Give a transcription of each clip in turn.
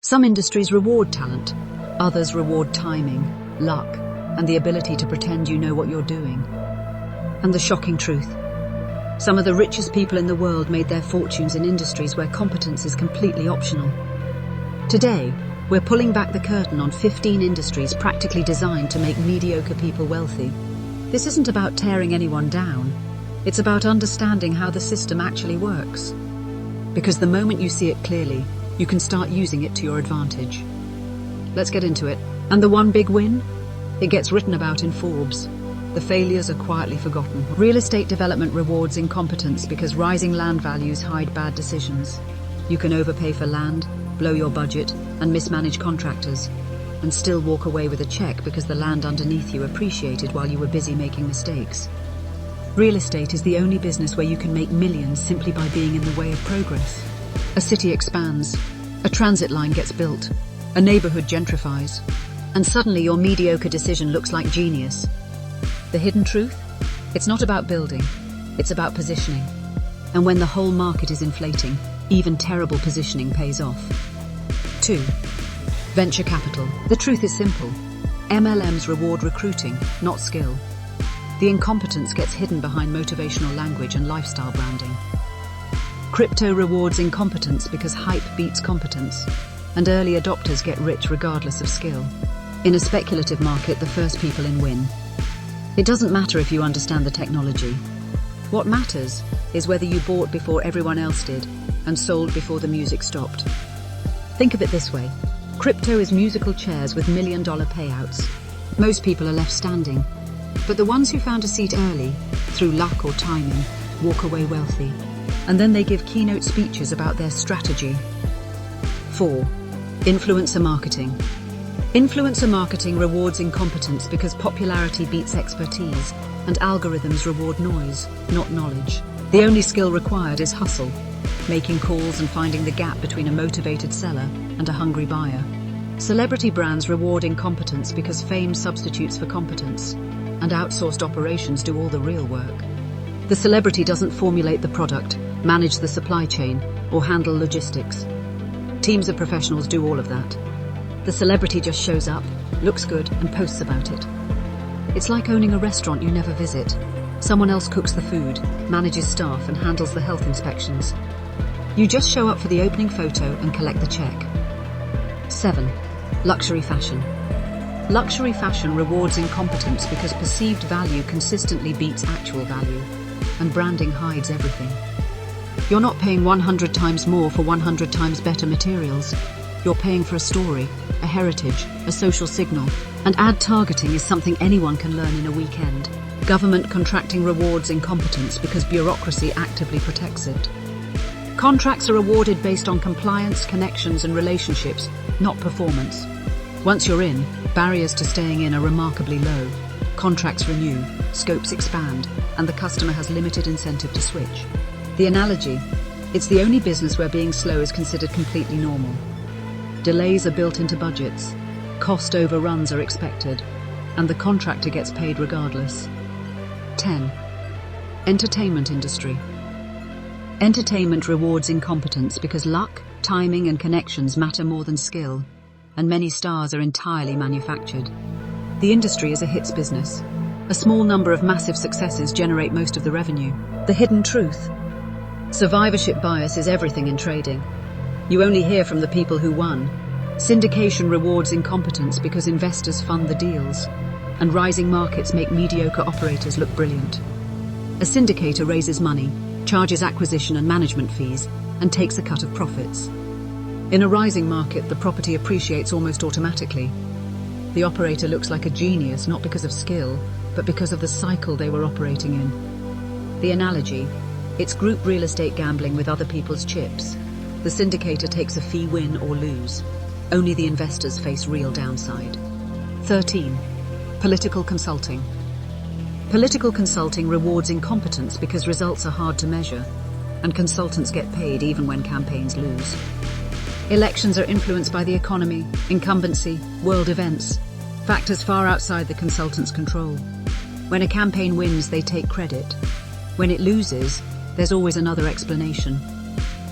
Some industries reward talent, others reward timing, luck, and the ability to pretend you know what you're doing. And the shocking truth: some of the richest people in the world made their fortunes in industries where competence is completely optional. Today, we're pulling back the curtain on 15 industries practically designed to make mediocre people wealthy. This isn't about tearing anyone down. It's about understanding how the system actually works. Because the moment you see it clearly, you can start using it to your advantage. Let's get into it. And the one big win? It gets written about in Forbes. The failures are quietly forgotten. Real estate development rewards incompetence because rising land values hide bad decisions. You can overpay for land, blow your budget, and mismanage contractors, and still walk away with a check because the land underneath you appreciated while you were busy making mistakes. Real estate is the only business where you can make millions simply by being in the way of progress. A city expands, a transit line gets built, a neighborhood gentrifies, and suddenly your mediocre decision looks like genius. The hidden truth? It's not about building, it's about positioning. And when the whole market is inflating, even terrible positioning pays off. 2. Venture capital. The truth is simple. MLMs reward recruiting, not skill. The incompetence gets hidden behind motivational language and lifestyle branding. Crypto rewards incompetence because hype beats competence, and early adopters get rich regardless of skill. In a speculative market, the first people in win. It doesn't matter if you understand the technology. What matters is whether you bought before everyone else did and sold before the music stopped. Think of it this way. Crypto is musical chairs with million-dollar payouts. Most people are left standing, but the ones who found a seat early, through luck or timing, walk away wealthy. And then they give keynote speeches about their strategy. 4. Influencer marketing. Influencer marketing rewards incompetence because popularity beats expertise, and algorithms reward noise, not knowledge. The only skill required is hustle, making calls and finding the gap between a motivated seller and a hungry buyer. Celebrity brands reward incompetence because fame substitutes for competence, and outsourced operations do all the real work. The celebrity doesn't formulate the product, manage the supply chain, or handle logistics. Teams of professionals do all of that. The celebrity just shows up, looks good, and posts about it. It's like owning a restaurant you never visit. Someone else cooks the food, manages staff, and handles the health inspections. You just show up for the opening photo and collect the check. 7. Luxury fashion. Luxury fashion rewards incompetence because perceived value consistently beats actual value, and branding hides everything. You're not paying 100 times more for 100 times better materials. You're paying for a story, a heritage, a social signal, and ad targeting is something anyone can learn in a weekend. Government contracting rewards incompetence because bureaucracy actively protects it. Contracts are awarded based on compliance, connections, and relationships, not performance. Once you're in, barriers to staying in are remarkably low. Contracts renew, scopes expand, and the customer has limited incentive to switch. The analogy: it's the only business where being slow is considered completely normal. Delays are built into budgets, cost overruns are expected, and the contractor gets paid regardless. 10. Entertainment industry. Entertainment rewards incompetence because luck, timing, and connections matter more than skill, and many stars are entirely manufactured. The industry is a hits business. A small number of massive successes generate most of the revenue. The hidden truth: survivorship bias is everything in trading. You only hear from the people who won. Syndication rewards incompetence because investors fund the deals, and rising markets make mediocre operators look brilliant. A syndicator raises money, charges acquisition and management fees, and takes a cut of profits. In a rising market, the property appreciates almost automatically. The operator looks like a genius not because of skill, but because of the cycle they were operating in. The analogy: it's group real estate gambling with other people's chips. The syndicator takes a fee, win or lose. Only the investors face real downside. 13. Political consulting. Political consulting rewards incompetence because results are hard to measure, and consultants get paid even when campaigns lose. Elections are influenced by the economy, incumbency, world events, factors far outside the consultant's control. When a campaign wins, they take credit. When it loses, there's always another explanation.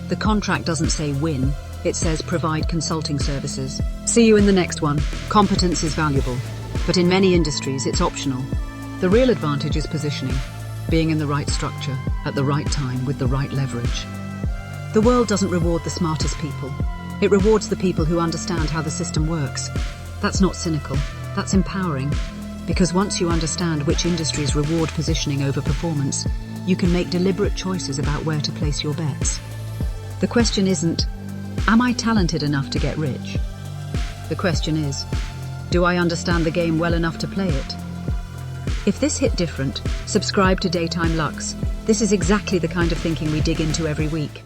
The contract doesn't say win, It says provide consulting services. See you in the next one. Competence is valuable, but in many industries it's optional. The real advantage is positioning, being in the right structure, at the right time, with the right leverage. The world doesn't reward the smartest people. It rewards the people who understand how the system works. That's not cynical, that's empowering. Because once you understand which industries reward positioning over performance, you can make deliberate choices about where to place your bets. The question isn't, am I talented enough to get rich? The question is, do I understand the game well enough to play it? If this hit different, subscribe to Daytime Lux. This is exactly the kind of thinking we dig into every week.